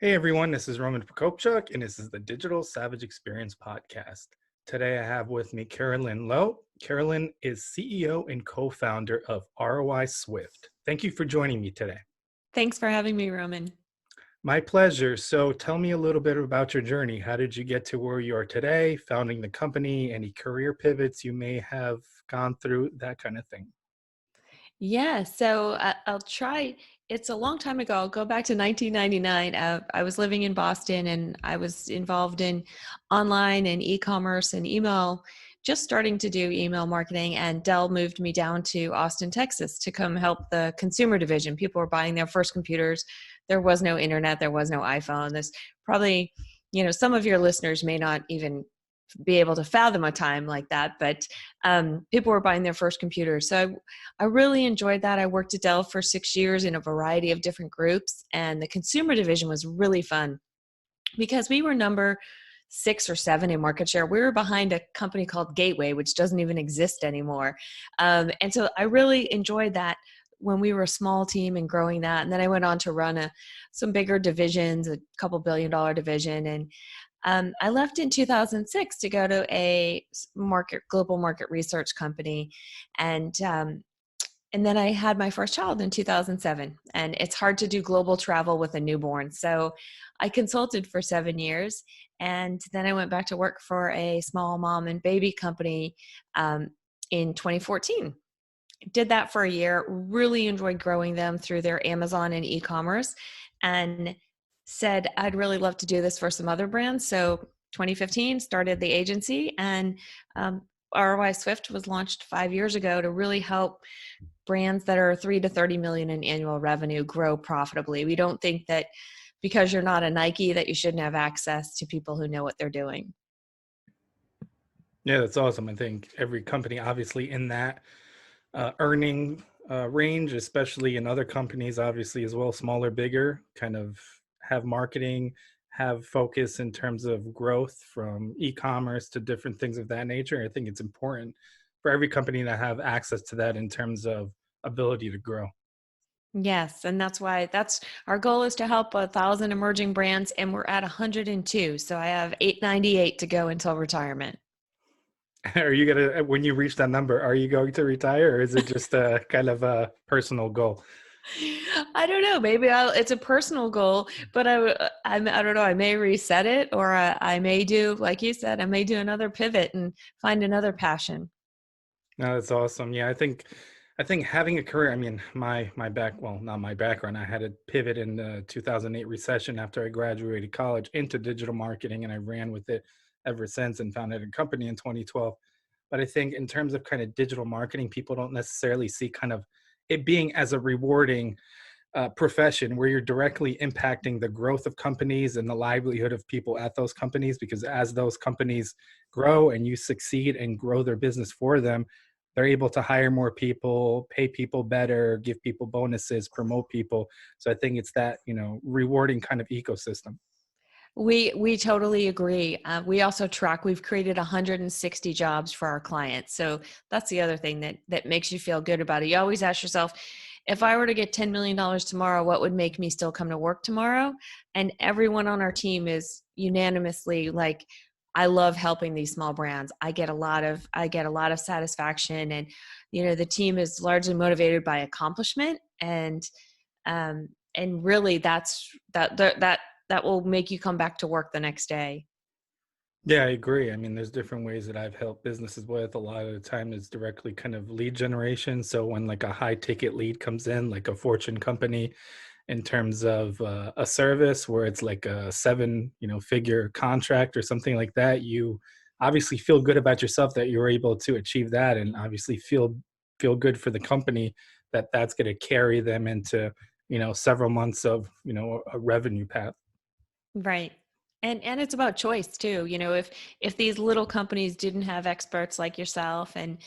Hey everyone, this is Roman Prokopchuk, and this is the Digital Savage Experience podcast. Today I have with me Carolyn Lowe. Carolyn is CEO and co-founder of ROI Swift. Thank you for joining me today. Thanks for having me, Roman. My pleasure. So tell me a little bit about your journey. How did you get to where you are today, founding the company, any career pivots you may have gone through, that kind of thing? Yeah, so I'll try. It's a long time ago. I'll go back to 1999. I was living in Boston and I was involved in online and e-commerce and email, just starting to do email marketing. And Dell moved me down to Austin, Texas to come help the consumer division. People were buying their first computers. There was no internet. There was no iPhone. There's probably, some of your listeners may not even be able to fathom a time like that, but people were buying their first computers. So I really enjoyed that. I worked at Dell for 6 years in a variety of different groups, and the consumer division was really fun because we were number 6 or 7 in market share. We were behind a company called Gateway, which doesn't even exist anymore. And so I really enjoyed that when we were a small team and growing that. And then I went on to run some bigger divisions, a couple $1 billion division. And I left in 2006 to go to a global market research company, and then I had my first child in 2007. And it's hard to do global travel with a newborn, so I consulted for 7 years, and then I went back to work for a small mom and baby company in 2014. Did that for a year. Really enjoyed growing them through their Amazon and e-commerce, and said I'd really love to do this for some other brands. So 2015 started the agency, and ROI Swift was launched 5 years ago to really help brands that are 3 to 30 million in annual revenue grow profitably. We don't think that because you're not a Nike that you shouldn't have access to people who know what they're doing. Yeah, that's awesome. I think every company, obviously, in that earning range, especially in other companies, obviously, as well, smaller, bigger, kind of have marketing, have focus in terms of growth from e-commerce to different things of that nature. I think it's important for every company to have access to that in terms of ability to grow. Yes, and that's our goal, is to help 1,000 emerging brands, and we're at 102. So I have 898 to go until retirement. Are you gonna, when you reach that number, are you going to retire, or is it just a kind of a personal goal? I don't know. Maybe it's a personal goal, but I don't know. I may reset it, or I may do, like you said, I may do another pivot and find another passion. No, that's awesome. Yeah, I think having a career, I mean, well, not my background. I had to pivot in the 2008 recession after I graduated college into digital marketing, and I ran with it ever since and founded a company in 2012. But I think in terms of kind of digital marketing, people don't necessarily see kind of it being as a rewarding profession where you're directly impacting the growth of companies and the livelihood of people at those companies. Because as those companies grow and you succeed and grow their business for them, they're able to hire more people, pay people better, give people bonuses, promote people. So I think it's that, rewarding kind of ecosystem. We totally agree. We also track. We've created 160 jobs for our clients, so that's the other thing that makes you feel good about it. You always ask yourself, if I were to get $10 million tomorrow, what would make me still come to work tomorrow? And everyone on our team is unanimously like, I love helping these small brands. I get a lot of satisfaction, and the team is largely motivated by accomplishment, and really that will make you come back to work the next day. Yeah, I agree. I mean, there's different ways that I've helped businesses with. A lot of the time is directly kind of lead generation. So when like a high ticket lead comes in, like a Fortune company, in terms of a service where it's like a seven, figure contract or something like that, you obviously feel good about yourself that you're able to achieve that, and obviously feel good for the company that that's going to carry them into, several months of, a revenue path. Right. And it's about choice too. If these little companies didn't have experts like yourself and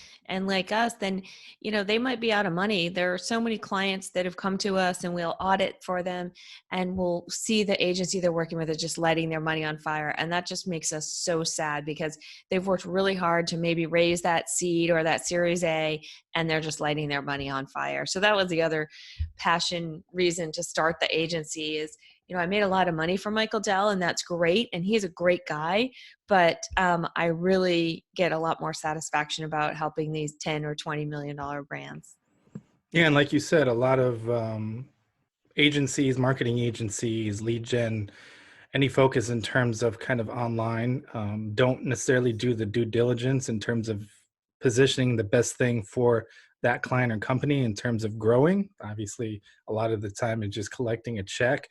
like us, then they might be out of money. There are so many clients that have come to us, and we'll audit for them, and we'll see the agency they're working with is just lighting their money on fire, and that just makes us so sad because they've worked really hard to maybe raise that seed or that Series A, and they're just lighting their money on fire. So that was the other passion reason to start the agency, I made a lot of money from Michael Dell, and that's great. And he's a great guy, but I really get a lot more satisfaction about helping these 10 or $20 million brands. Yeah, and like you said, a lot of agencies, marketing agencies, lead gen, any focus in terms of kind of online, don't necessarily do the due diligence in terms of positioning the best thing for that client or company in terms of growing. Obviously, a lot of the time it's just collecting a check.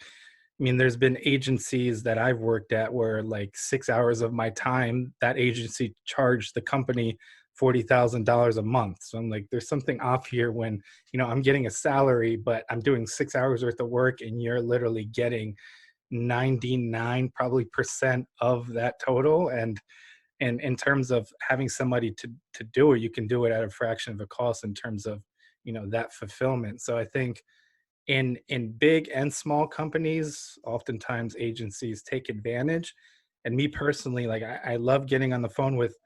I mean, there's been agencies that I've worked at where like 6 hours of my time, that agency charged the company $40,000 a month. So I'm like, there's something off here when, I'm getting a salary, but I'm doing 6 hours worth of work and you're literally getting 99 probably percent of that total. And in terms of having somebody to do it, you can do it at a fraction of the cost in terms of, that fulfillment. So I think in big and small companies, oftentimes agencies take advantage. And me personally, like I love getting on the phone with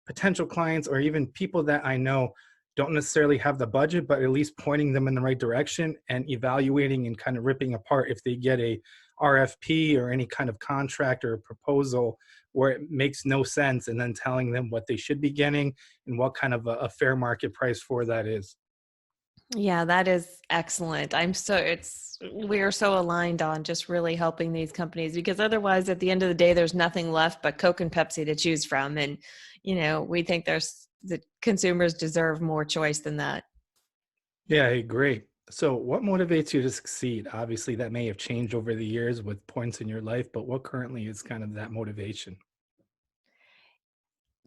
potential clients or even people that I know don't necessarily have the budget, but at least pointing them in the right direction and evaluating and kind of ripping apart if they get a RFP or any kind of contract or proposal where it makes no sense, and then telling them what they should be getting and what kind of a fair market price for that is. Yeah, that is excellent. We are so aligned on just really helping these companies, because otherwise at the end of the day there's nothing left but Coke and Pepsi to choose from. And we think the consumers deserve more choice than that. Yeah, I agree. So, what motivates you to succeed? Obviously, that may have changed over the years with points in your life, but what currently is kind of that motivation?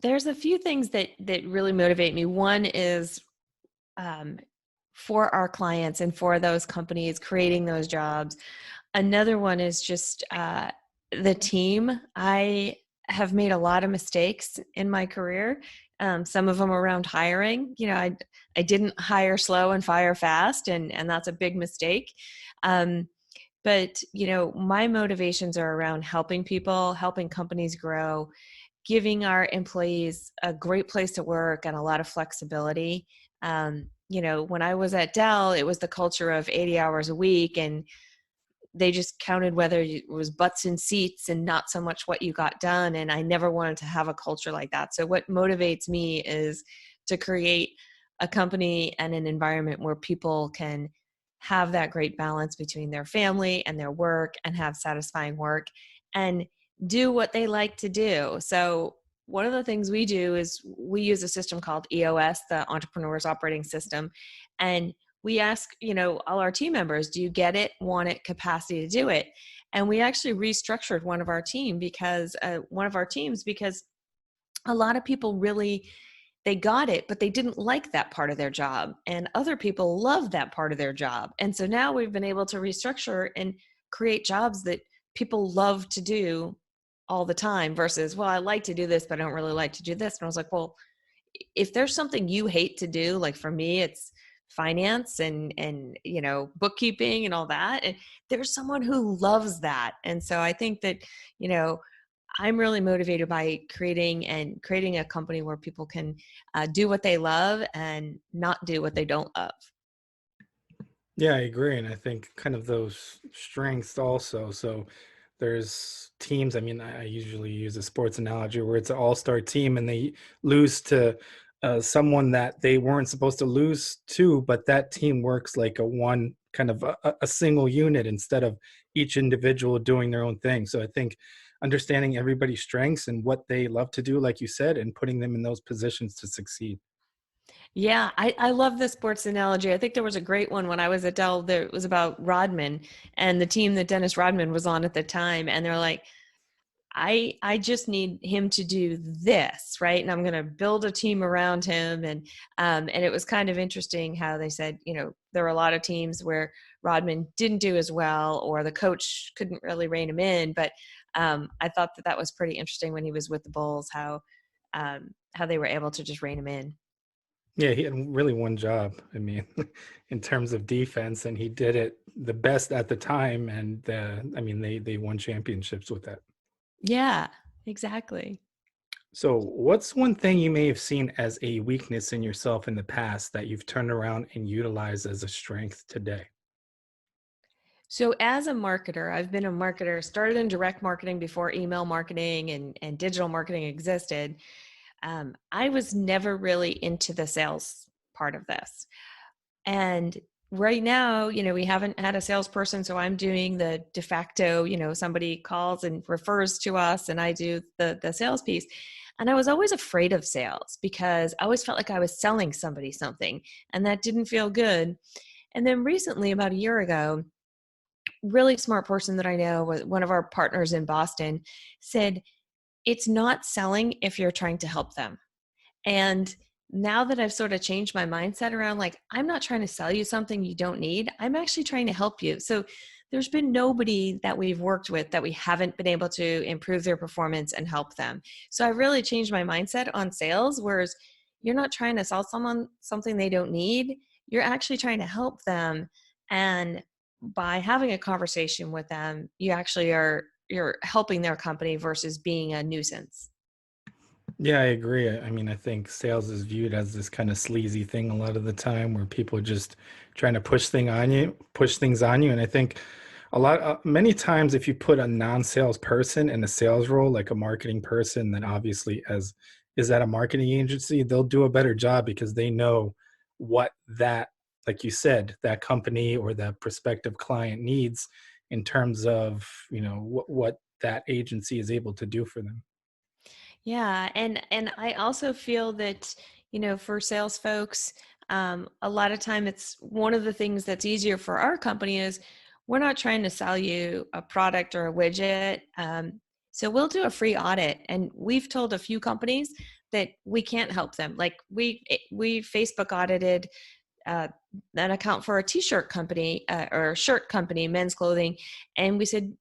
There's a few things that really motivate me. One is um, for our clients and for those companies creating those jobs. Another one is just the team. I have made a lot of mistakes in my career. Some of them around hiring. I didn't hire slow and fire fast, and that's a big mistake. Um, but my motivations are around helping people, helping companies grow, giving our employees a great place to work and a lot of flexibility. When I was at Dell, it was the culture of 80 hours a week, and they just counted whether it was butts in seats and not so much what you got done. And I never wanted to have a culture like that. So what motivates me is to create a company and an environment where people can have that great balance between their family and their work and have satisfying work and do what they like to do. So one of the things we do is we use a system called EOS, the Entrepreneur's Operating System. And we ask, all our team members, do you get it, want it, capacity to do it? And we actually restructured one of our teams because a lot of people really, they got it, but they didn't like that part of their job. And other people love that part of their job. And so now we've been able to restructure and create jobs that people love to do all the time versus, well, I like to do this, but I don't really like to do this. And I was like, well, if there's something you hate to do, like for me, it's finance and bookkeeping and all that. And there's someone who loves that. And so I think that, you know, I'm really motivated by creating a company where people can do what they love and not do what they don't love. Yeah, I agree. And I think kind of those strengths also. So there's teams. I mean, I usually use a sports analogy where it's an all-star team and they lose to someone that they weren't supposed to lose to, but that team works like a one kind of a single unit instead of each individual doing their own thing. So I think understanding everybody's strengths and what they love to do, like you said, and putting them in those positions to succeed. Yeah, I love the sports analogy. I think there was a great one when I was at Dell. There it was about Rodman and the team that Dennis Rodman was on at the time. And they're like, I just need him to do this, right? And I'm going to build a team around him. And it was kind of interesting how they said, there were a lot of teams where Rodman didn't do as well, or the coach couldn't really rein him in. But I thought that was pretty interesting when he was with the Bulls, how they were able to just rein him in. Yeah, he had really one job. I mean, in terms of defense, and he did it the best at the time. And I mean, they won championships with that. Yeah, exactly. So, what's one thing you may have seen as a weakness in yourself in the past that you've turned around and utilized as a strength today? So as a marketer, I've been a marketer, started in direct marketing before email marketing and digital marketing existed. I was never really into the sales part of this. And right now, we haven't had a salesperson, so I'm doing the de facto, somebody calls and refers to us and I do the sales piece. And I was always afraid of sales because I always felt like I was selling somebody something and that didn't feel good. And then recently, about a year ago, really smart person that I know, one of our partners in Boston, said, it's not selling if you're trying to help them. And now that I've sort of changed my mindset around, like, I'm not trying to sell you something you don't need, I'm actually trying to help you. So there's been nobody that we've worked with that we haven't been able to improve their performance and help them. So I really changed my mindset on sales, whereas you're not trying to sell someone something they don't need, you're actually trying to help them. And by having a conversation with them, you're helping their company versus being a nuisance. Yeah, I agree. I mean, I think sales is viewed as this kind of sleazy thing a lot of the time where people are just trying to push things on you. And I think many times if you put a non-sales person in a sales role, like a marketing person, then obviously as is at a marketing agency, they'll do a better job because they know what that, like you said, that company or that prospective client needs in terms of, what that agency is able to do for them. Yeah, and I also feel that, for sales folks, a lot of time it's one of the things that's easier for our company is we're not trying to sell you a product or a widget. So we'll do a free audit, and we've told a few companies that we can't help them. Like we Facebook audited uh, an account for a t-shirt company or a shirt company, men's clothing, and we said,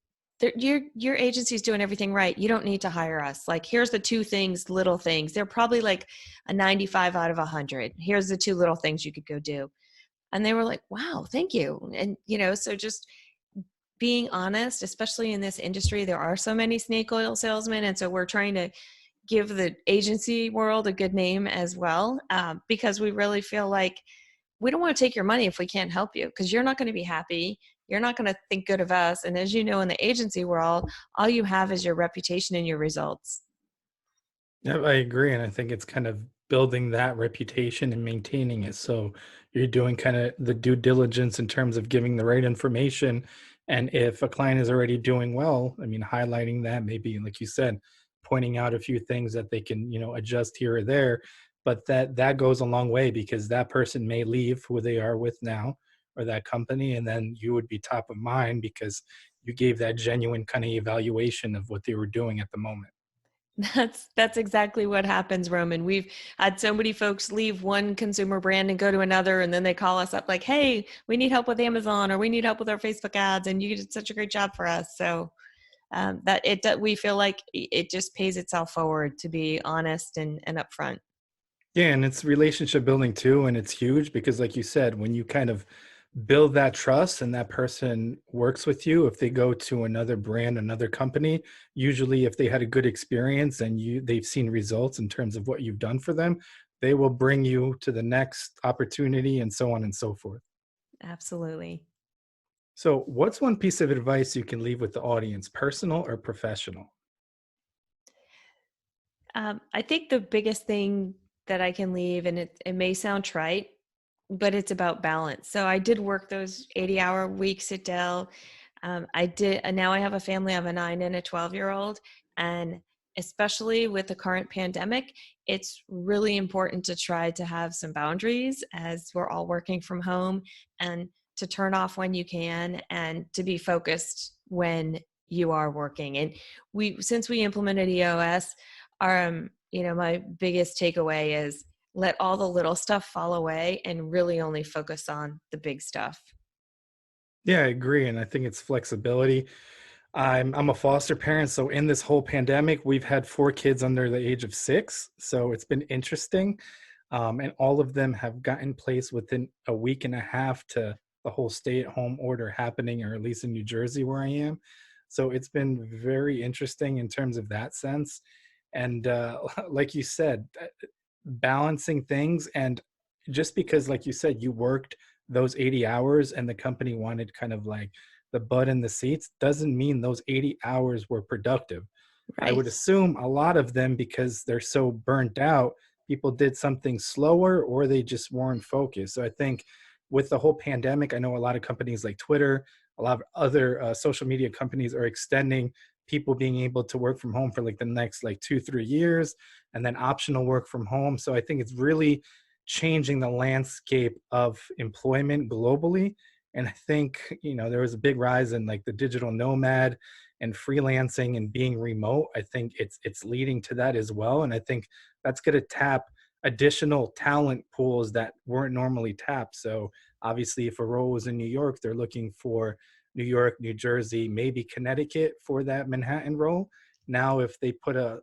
your agency's doing everything right. You don't need to hire us. Like, here's the two things, little things. They're probably like a 95 out of 100. Here's the two little things you could go do. And they were like, wow, thank you. And, so just being honest, especially in this industry, there are so many snake oil salesmen. And so we're trying to give the agency world a good name as well, because we really feel like we don't want to take your money if we can't help you, because you're not going to be happy. You're not going to think good of us. And as you know, in the agency world, all you have is your reputation and your results. Yeah, I agree, and I think it's kind of building that reputation and maintaining it. So you're doing kind of the due diligence in terms of giving the right information. And if a client is already doing well, I mean, highlighting that, maybe like you said, pointing out a few things that they can, adjust here or there. But that goes a long way because that person may leave who they are with now or that company, and then you would be top of mind because you gave that genuine kind of evaluation of what they were doing at the moment. That's exactly what happens, Roman. We've had so many folks leave one consumer brand and go to another, and then they call us up like, "Hey, we need help with Amazon, or we need help with our Facebook ads, and you did such a great job for us." So we feel like it just pays itself forward to be honest and upfront. Yeah, and it's relationship building too, and it's huge because, like you said, when you kind of build that trust and that person works with you, if they go to another brand, another company, usually if they had a good experience and they've seen results in terms of what you've done for them, they will bring you to the next opportunity and so on and so forth. Absolutely. So, what's one piece of advice you can leave with the audience, personal or professional? I think the biggest thing that I can leave, and it may sound trite, but it's about balance. So I did work those 80-hour weeks at Dell. I did, and now I have a family. I have a 9 and a 12-year-old. And especially with the current pandemic, it's really important to try to have some boundaries as we're all working from home, and to turn off when you can and to be focused when you are working. And since we implemented EOS, my biggest takeaway is let all the little stuff fall away and really only focus on the big stuff. Yeah, I agree, and I think it's flexibility. I'm a foster parent, so in this whole pandemic, we've had 4 kids under the age of 6, so it's been interesting, and all of them have gotten placed within a week and a half to the whole stay-at-home order happening, or at least in New Jersey where I am. So it's been very interesting in terms of that sense, and, like you said, balancing things, and just because, like you said, you worked those 80 hours and the company wanted kind of like the butt in the seats doesn't mean those 80 hours were productive. I would Right. assume a lot of them, because they're so burnt out, people did something slower or they just weren't focused. So I think with the whole pandemic, I know a lot of companies like Twitter, a lot of other social media companies are extending people being able to work from home for like the next like 2 3 years, and then optional work from home. So I think it's really changing the landscape of employment globally. And I think, there was a big rise in like the digital nomad and freelancing and being remote. I think it's leading to that as well. And I think that's going to tap additional talent pools that weren't normally tapped. So obviously, if a role was in New York, they're looking for New York, New Jersey, maybe Connecticut for that Manhattan role. Now, if they put a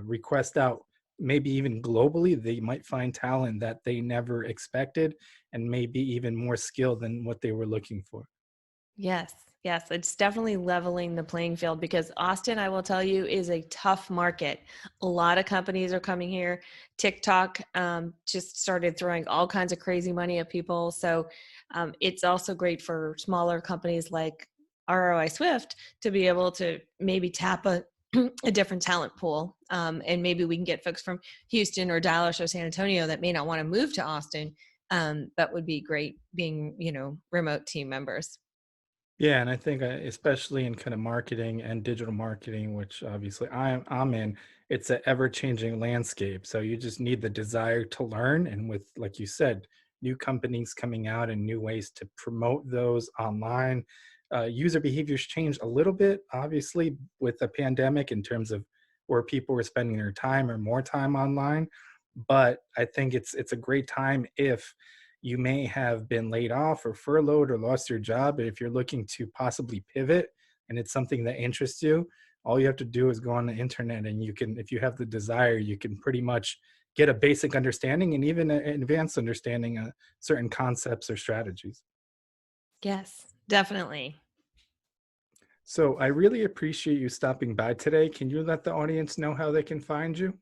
request out, maybe even globally, they might find talent that they never expected and maybe even more skilled than what they were looking for. Yes, yes, it's definitely leveling the playing field because Austin, I will tell you, is a tough market. A lot of companies are coming here. TikTok just started throwing all kinds of crazy money at people. So it's also great for smaller companies like ROI Swift to be able to maybe tap a different talent pool. And maybe we can get folks from Houston or Dallas or San Antonio that may not want to move to Austin. That would be great being, remote team members. Yeah, and I think especially in kind of marketing and digital marketing, which obviously I'm in, it's an ever-changing landscape. So you just need the desire to learn, and with, like you said, new companies coming out and new ways to promote those online. User behaviors changed a little bit, obviously, with the pandemic in terms of where people were spending their time or more time online. But I think it's a great time if you may have been laid off or furloughed or lost your job. But if you're looking to possibly pivot and it's something that interests you, all you have to do is go on the internet, and you can, if you have the desire, you can pretty much get a basic understanding and even an advanced understanding of certain concepts or strategies. Yes, definitely. So I really appreciate you stopping by today. Can you let the audience know how they can find you?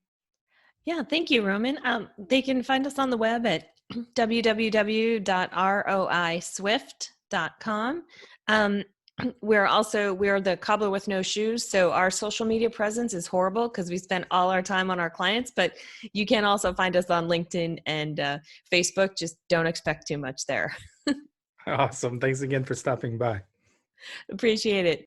Yeah, thank you, Roman. They can find us on the web at www.roiswift.com. Um, we're the cobbler with no shoes, so our social media presence is horrible because we spend all our time on our clients. But you can also find us on LinkedIn and Facebook. Just don't expect too much there. Awesome. Thanks again for stopping by. Appreciate it.